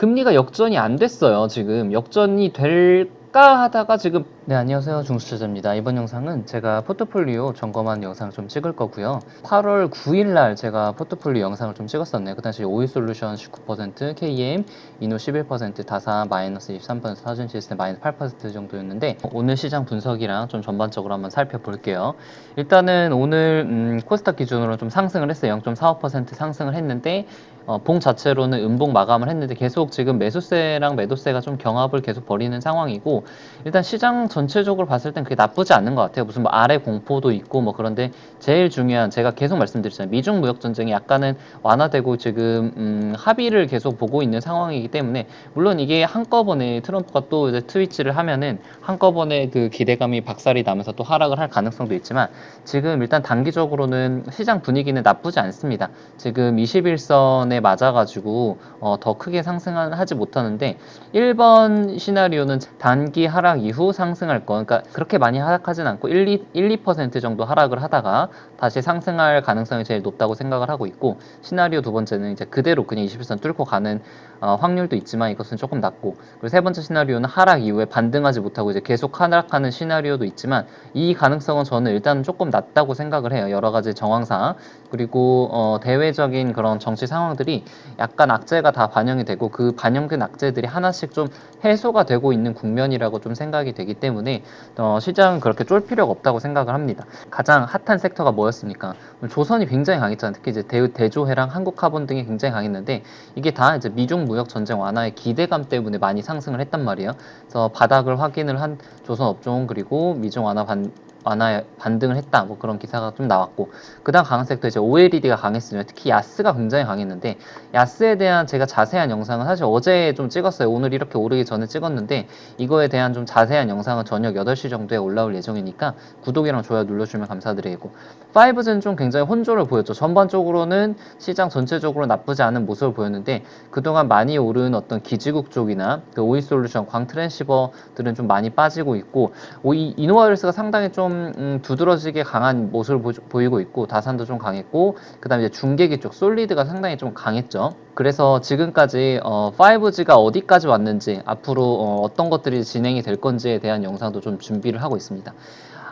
금리가 역전이 안 됐어요. 지금 역전이 될까 하다가 지금. 네, 안녕하세요. 중수투자입니다. 이번 영상은 제가 포트폴리오 점검하는 영상을 좀 찍을 거고요. 8월 9일 날 제가 포트폴리오 영상을 좀 찍었었네요. 그 당시 오이솔루션 19%, KM, 이노 11%, 다사 마이너스 23%, 사준 시스템 마이너스 8% 정도였는데, 오늘 시장 분석이랑 좀 전반적으로 한번 살펴볼게요. 일단은 오늘 코스닥 기준으로 좀 상승을 했어요. 0.45% 상승을 했는데, 봉 자체로는 음봉 마감을 했는데 계속 지금 매수세랑 매도세가 좀 경합을 계속 벌이는 상황이고, 일단 시장 전체적으로 봤을 땐 그게 나쁘지 않은 것 같아요. 무슨 뭐 아래 공포도 있고 뭐 그런데 제일 중요한, 제가 계속 말씀드렸잖아요. 미중 무역 전쟁이 약간은 완화되고 지금 합의를 계속 보고 있는 상황이기 때문에, 물론 이게 한꺼번에 트럼프가 또 이제 트위치를 하면은 한꺼번에 그 기대감이 박살이 나면서 또 하락을 할 가능성도 있지만, 지금 일단 단기적으로는 시장 분위기는 나쁘지 않습니다. 지금 21선에 맞아가지고 더 크게 상승하지 못하는데, 1번 시나리오는 단기 하락 이후 상승할 거, 그러니까 그렇게 많이 하락하진 않고 2% 정도 하락을 하다가 다시 상승할 가능성이 제일 높다고 생각을 하고 있고, 시나리오 두 번째는 이제 그대로 그냥 21선 뚫고 가는 확률도 있지만 이것은 조금 낮고, 그리고 세 번째 시나리오는 하락 이후에 반등하지 못하고 이제 계속 하락하는 시나리오도 있지만, 이 가능성은 저는 일단 조금 낮다고 생각을 해요. 여러 가지 정황상, 그리고 대외적인 그런 정치 상황들이 약간 악재가 다 반영이 되고, 그 반영된 악재들이 하나씩 좀 해소가 되고 있는 국면이라고 좀 생각이 되기 때문에 시장은 그렇게 쫄 필요가 없다고 생각을 합니다. 가장 핫한 섹터가 뭐였습니까? 조선이 굉장히 강했잖아요. 특히 이제 대조해랑 한국카본 등이 굉장히 강했는데, 이게 다 이제 미중 무역 전쟁 완화의 기대감 때문에 많이 상승을 했단 말이에요. 그래서 바닥을 확인을 한 조선 업종, 그리고 미중 완화에 반등을 했다, 뭐 그런 기사가 좀 나왔고, 그 다음 강한 섹터 이제 OLED가 강했으면, 특히 야스가 굉장히 강했는데, 야스에 대한 제가 자세한 영상은 사실 어제 좀 찍었어요. 오늘 이렇게 오르기 전에 찍었는데, 이거에 대한 좀 자세한 영상은 저녁 8시 정도에 올라올 예정이니까 구독이랑 좋아요 눌러주시면 감사드리고, 5G는 좀 굉장히 혼조를 보였죠. 전반적으로는 시장 전체적으로 나쁘지 않은 모습을 보였는데, 그동안 많이 오른 어떤 기지국 쪽이나 그 오이솔루션, 광트랜시버들은 좀 많이 빠지고 있고, 이노와이럴스가 상당히 좀 두드러지게 강한 모습을 보이고 있고, 다산도 좀 강했고, 그 다음에 이제 중계기 쪽 솔리드가 상당히 좀 강했죠. 그래서 지금까지 5G가 어디까지 왔는지, 앞으로 어떤 것들이 진행이 될 건지에 대한 영상도 좀 준비를 하고 있습니다.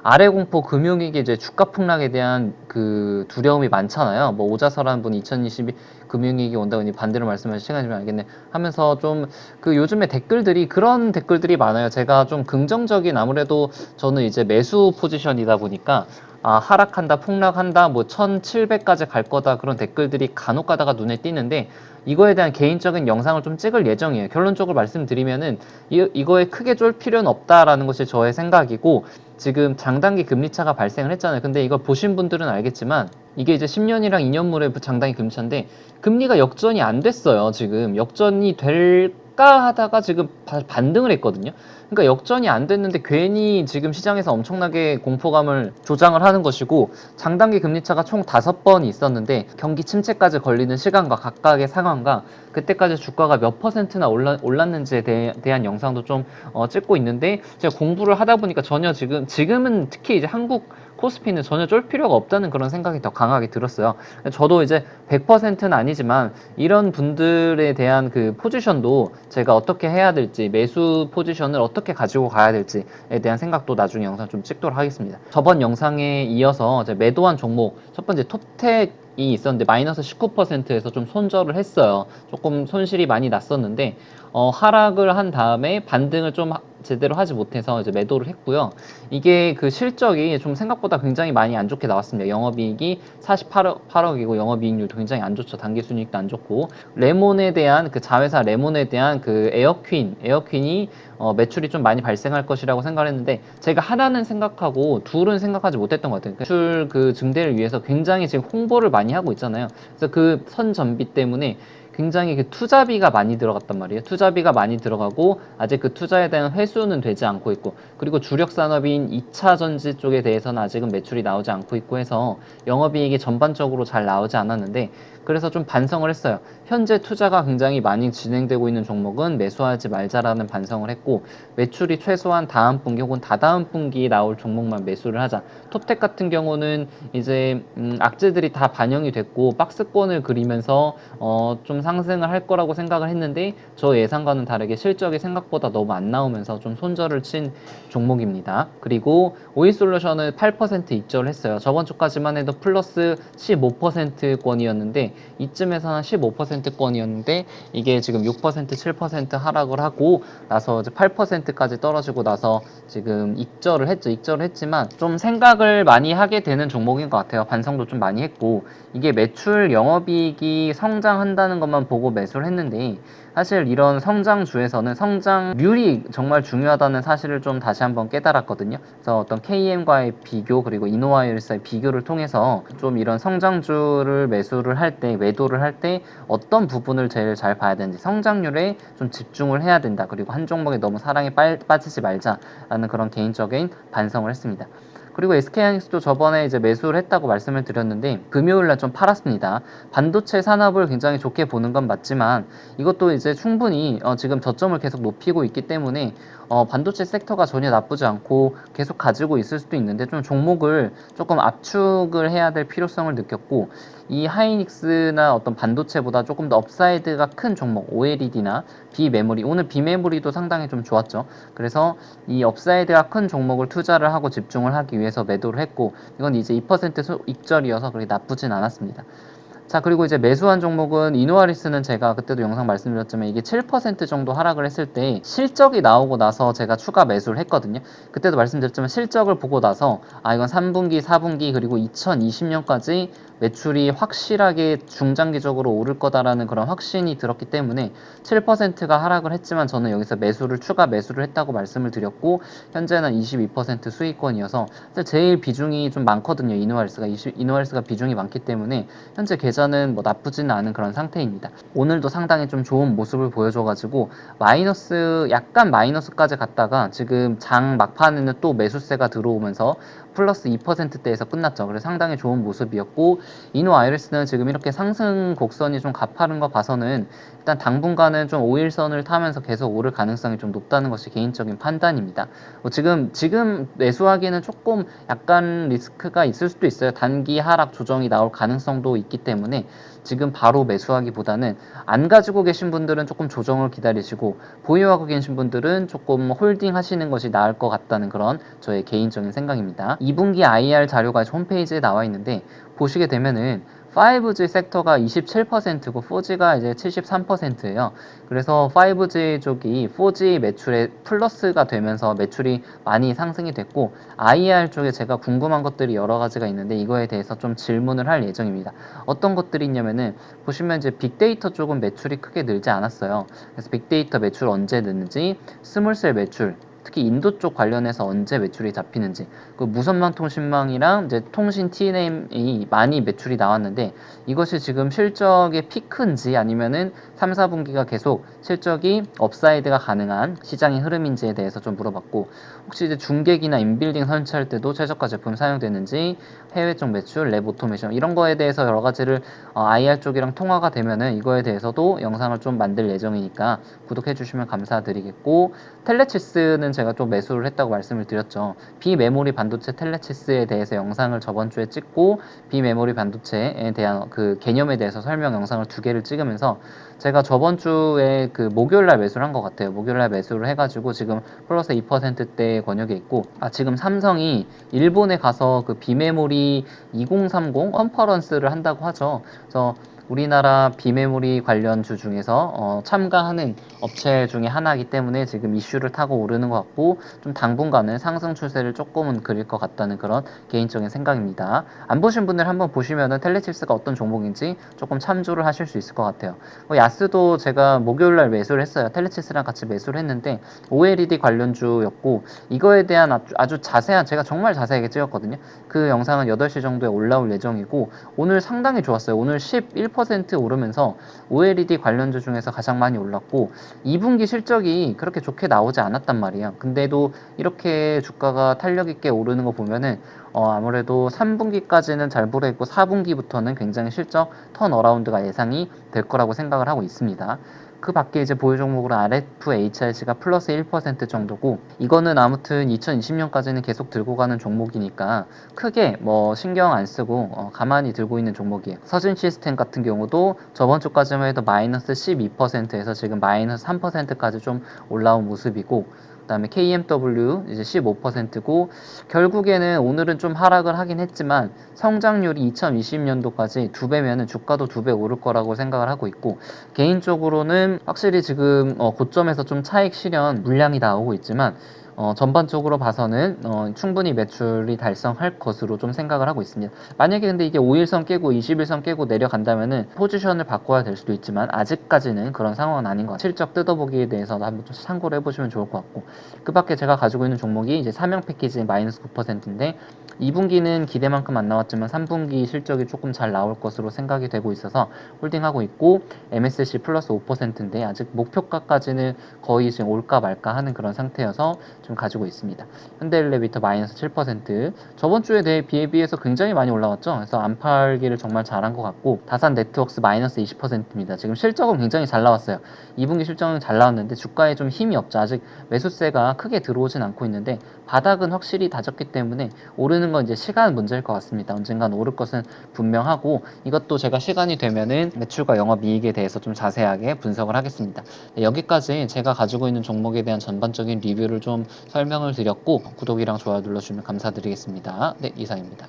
아래 공포 금융위기, 이제 주가 폭락에 대한 그 두려움이 많잖아요. 뭐 오자설한 분이 2022 금융위기 온다고 반대로 말씀하실 시간이면 알겠네 하면서 좀 그 요즘에 댓글들이, 그런 댓글들이 많아요. 제가 좀 긍정적인, 아무래도 저는 이제 매수 포지션이다 보니까 하락한다, 폭락한다, 뭐 1700까지 갈 거다, 그런 댓글들이 간혹 가다가 눈에 띄는데, 이거에 대한 개인적인 영상을 좀 찍을 예정이에요. 결론적으로 말씀드리면은 이거에 크게 쫄 필요는 없다라는 것이 저의 생각이고, 지금 장단기 금리차가 발생을 했잖아요. 근데 이걸 보신 분들은 알겠지만, 이게 이제 10년이랑 2년물의 장단기 금리차인데, 금리가 역전이 안 됐어요. 지금 역전이 될까 하다가 지금 반등을 했거든요. 그러니까 역전이 안 됐는데 괜히 지금 시장에서 엄청나게 공포감을 조장을 하는 것이고, 장단기 금리차가 총 5번이 있었는데, 경기 침체까지 걸리는 시간과 각각의 상황과 그때까지 주가가 몇 퍼센트나 올랐는지에 대한 영상도 좀 찍고 있는데, 제가 공부를 하다 보니까 전혀 지금은 특히 이제 한국 코스피는 전혀 쫄 필요가 없다는 그런 생각이 더 강하게 들었어요. 저도 이제 100%는 아니지만 이런 분들에 대한 그 포지션도 제가 어떻게 해야 될지, 매수 포지션을 어떻게 가지고 가야 될지에 대한 생각도 나중에 영상 좀 찍도록 하겠습니다. 저번 영상에 이어서 이제 매도한 종목 첫 번째 톱텍이 있었는데, 마이너스 19%에서 좀 손절을 했어요. 조금 손실이 많이 났었는데, 하락을 한 다음에 반등을 좀 제대로 하지 못해서 이제 매도를 했고요. 이게 그 실적이 좀 생각보다 굉장히 많이 안 좋게 나왔습니다. 영업이익이 48억이고 영업이익률도 굉장히 안 좋죠. 단기순이익도 안 좋고, 레몬에 대한 그 자회사 레몬에 대한 그 에어퀸이 매출이 좀 많이 발생할 것이라고 생각을 했는데, 제가 하나는 생각하고 둘은 생각하지 못했던 것 같아요. 매출 그 증대를 위해서 굉장히 지금 홍보를 많이 하고 있잖아요. 그래서 그 선전비 때문에 굉장히 그 투자비가 많이 들어갔단 말이에요. 투자비가 많이 들어가고 아직 그 투자에 대한 회수는 되지 않고 있고, 그리고 주력 산업인 2차 전지 쪽에 대해서는 아직은 매출이 나오지 않고 있고 해서 영업이익이 전반적으로 잘 나오지 않았는데, 그래서 좀 반성을 했어요. 현재 투자가 굉장히 많이 진행되고 있는 종목은 매수하지 말자라는 반성을 했고, 매출이 최소한 다음 분기 혹은 다다음 분기에 나올 종목만 매수를 하자. 톱텍 같은 경우는 이제 악재들이 다 반영이 됐고 박스권을 그리면서 좀 상승을 할 거라고 생각을 했는데, 저 예상과는 다르게 실적이 생각보다 너무 안 나오면서 좀 손절을 친 종목입니다. 그리고 오이솔루션은 8% 입절을 했어요. 저번 주까지만 해도 플러스 15%권이었는데 이쯤에서 한 15%권이었는데 이게 지금 6% 7% 하락을 하고 나서 이제 8%까지 떨어지고 나서 지금 입절을 했죠. 입절을 했지만 좀 생각을 많이 하게 되는 종목인 것 같아요. 반성도 좀 많이 했고, 이게 매출 영업이익이 성장한다는 것만 보고 매수를 했는데, 사실 이런 성장주에서는 성장률이 정말 중요하다는 사실을 좀 다시 한번 깨달았거든요. 그래서 어떤 KM과의 비교 그리고 이노와이얼스의 비교를 통해서 좀 이런 성장주를 매수를 할 때, 매도를 할 때 어떤 부분을 제일 잘 봐야 되는지, 성장률에 좀 집중을 해야 된다. 그리고 한 종목에 너무 사랑에 빠지지 말자라는 그런 개인적인 반성을 했습니다. 그리고 SK하이닉스도 저번에 이제 매수를 했다고 말씀을 드렸는데 금요일날 좀 팔았습니다. 반도체 산업을 굉장히 좋게 보는 건 맞지만 이것도 이제 충분히 지금 저점을 계속 높이고 있기 때문에 반도체 섹터가 전혀 나쁘지 않고 계속 가지고 있을 수도 있는데, 좀 종목을 조금 압축을 해야 될 필요성을 느꼈고, 이 하이닉스나 어떤 반도체보다 조금 더 업사이드가 큰 종목 OLED나 비메모리, 오늘 비메모리도 상당히 좀 좋았죠. 그래서 이 업사이드가 큰 종목을 투자를 하고 집중을 하기 위해서 매도를 했고, 이건 이제 2% 입절이어서 그렇게 나쁘진 않았습니다. 자, 그리고 이제 매수한 종목은 이노아리스는 제가 그때도 영상 말씀드렸지만 이게 7% 정도 하락을 했을 때 실적이 나오고 나서 제가 추가 매수를 했거든요. 그때도 말씀드렸지만 실적을 보고 나서 이건 3분기, 4분기 그리고 2020년까지 매출이 확실하게 중장기적으로 오를 거다라는 그런 확신이 들었기 때문에 7%가 하락을 했지만 저는 여기서 추가 매수를 했다고 말씀을 드렸고, 현재는 22% 수익권이어서 제일 비중이 좀 많거든요. 이노아리스가 비중이 많기 때문에 현재 계좌는 뭐 나쁘지는 않은 그런 상태입니다. 오늘도 상당히 좀 좋은 모습을 보여줘가지고 약간 마이너스까지 갔다가 지금 장 막판에는 또 매수세가 들어오면서 플러스 2%대에서 끝났죠. 그래서 상당히 좋은 모습이었고, 이노아이리스는 지금 이렇게 상승 곡선이 좀 가파른 거 봐서는 일단 당분간은 좀 5일선을 타면서 계속 오를 가능성이 좀 높다는 것이 개인적인 판단입니다. 지금 매수하기에는 조금 약간 리스크가 있을 수도 있어요. 단기 하락 조정이 나올 가능성도 있기 때문에 지금 바로 매수하기보다는, 안 가지고 계신 분들은 조금 조정을 기다리시고 보유하고 계신 분들은 조금 홀딩 하시는 것이 나을 것 같다는 그런 저의 개인적인 생각입니다. 2분기 IR 자료가 홈페이지에 나와 있는데 보시게 되면은 5G 섹터가 27%고 4G가 이제 73%예요. 그래서 5G 쪽이 4G 매출에 플러스가 되면서 매출이 많이 상승이 됐고, IR 쪽에 제가 궁금한 것들이 여러 가지가 있는데 이거에 대해서 좀 질문을 할 예정입니다. 어떤 것들이 있냐면은 보시면 이제 빅데이터 쪽은 매출이 크게 늘지 않았어요. 그래서 빅데이터 매출 언제 느는지, 스몰셀 매출, 특히 인도 쪽 관련해서 언제 매출이 잡히는지, 그 무선망통신망이랑 이제 통신 T&M이 많이 매출이 나왔는데 이것이 지금 실적의 피크인지 아니면은 3, 4분기가 계속 실적이 업사이드가 가능한 시장의 흐름인지에 대해서 좀 물어봤고, 혹시 이제 중계기나 인빌딩 설치할 때도 최저가 제품 사용되는지, 해외 쪽 매출, 랩 오토메이션 이런 거에 대해서 여러 가지를 IR 쪽이랑 통화가 되면은 이거에 대해서도 영상을 좀 만들 예정이니까 구독해 주시면 감사드리겠고, 텔레치스는 제가 좀 매수를 했다고 말씀을 드렸죠. 비메모리 반도체 텔레치스에 대해서 영상을 저번 주에 찍고 비메모리 반도체에 대한 그 개념에 대해서 설명 영상을 2개를 찍으면서 제가 저번 주에 그 목요일날 매수를 한 것 같아요. 목요일날 매수를 해가지고 지금 플러스 2%대 권역에 있고, 지금 삼성이 일본에 가서 그 비메모리 2030 컨퍼런스를 한다고 하죠. 그래서 우리나라 비메모리 관련주 중에서 참가하는 업체 중에 하나이기 때문에 지금 이슈를 타고 오르는 것 같고, 좀 당분간은 상승 추세를 조금은 그릴 것 같다는 그런 개인적인 생각입니다. 안 보신 분들 한번 보시면은 텔레칩스가 어떤 종목인지 조금 참조를 하실 수 있을 것 같아요. 야스도 제가 목요일날 매수를 했어요. 텔레칩스랑 같이 매수를 했는데 OLED 관련주였고, 이거에 대한 아주 자세한, 제가 정말 자세하게 찍었거든요. 그 영상은 8시 정도에 올라올 예정이고 오늘 상당히 좋았어요. 오늘 11% 7% 오르면서 OLED 관련주 중에서 가장 많이 올랐고 2분기 실적이 그렇게 좋게 나오지 않았단 말이에요. 근데도 이렇게 주가가 탄력 있게 오르는 거 보면은 아무래도 3분기까지는 잘 모르겠고 4분기부터는 굉장히 실적 턴어라운드가 예상이 될 거라고 생각을 하고 있습니다. 그 밖에 이제 보유 종목으로 RFHRC가 플러스 1% 정도고, 이거는 아무튼 2020년까지는 계속 들고 가는 종목이니까 크게 뭐 신경 안 쓰고 가만히 들고 있는 종목이에요. 서진 시스템 같은 경우도 저번 주까지만 해도 마이너스 12%에서 지금 마이너스 3%까지 좀 올라온 모습이고, 그다음에 KMW 이제 15%고, 결국에는 오늘은 좀 하락을 하긴 했지만 성장률이 2020년도까지 2배면은 주가도 2배 오를 거라고 생각을 하고 있고, 개인적으로는 확실히 지금 고점에서 좀 차익 실현 물량이 나오고 있지만 전반적으로 봐서는 충분히 매출이 달성할 것으로 좀 생각을 하고 있습니다. 만약에 근데 이게 5일선 깨고 20일선 깨고 내려간다면은 포지션을 바꿔야 될 수도 있지만 아직까지는 그런 상황은 아닌 것 같아요. 실적 뜯어보기에 대해서도 한번 좀 참고를 해보시면 좋을 것 같고, 그 밖에 제가 가지고 있는 종목이 이제 사명 패키지 마이너스 9%인데 2분기는 기대만큼 안 나왔지만 3분기 실적이 조금 잘 나올 것으로 생각이 되고 있어서 홀딩하고 있고, MSC 플러스 5%인데 아직 목표가까지는 거의 지금 올까 말까 하는 그런 상태여서 좀 가지고 있습니다. 현대엘리베이터 마이너스 7%, 저번 주에 비해서 굉장히 많이 올라왔죠. 그래서 안 팔기를 정말 잘한 것 같고, 다산 네트워크스 마이너스 20%입니다. 지금 실적은 굉장히 잘 나왔어요. 2분기 실적은 잘 나왔는데 주가에 좀 힘이 없죠. 아직 매수세가 크게 들어오진 않고 있는데 바닥은 확실히 다졌기 때문에 오르는 건 이제 시간 문제일 것 같습니다. 언젠간 오를 것은 분명하고, 이것도 제가 시간이 되면은 매출과 영업이익에 대해서 좀 자세하게 분석을 하겠습니다. 네, 여기까지 제가 가지고 있는 종목에 대한 전반적인 리뷰를 좀 설명을 드렸고, 구독이랑 좋아요 눌러주시면 감사드리겠습니다. 네, 이상입니다.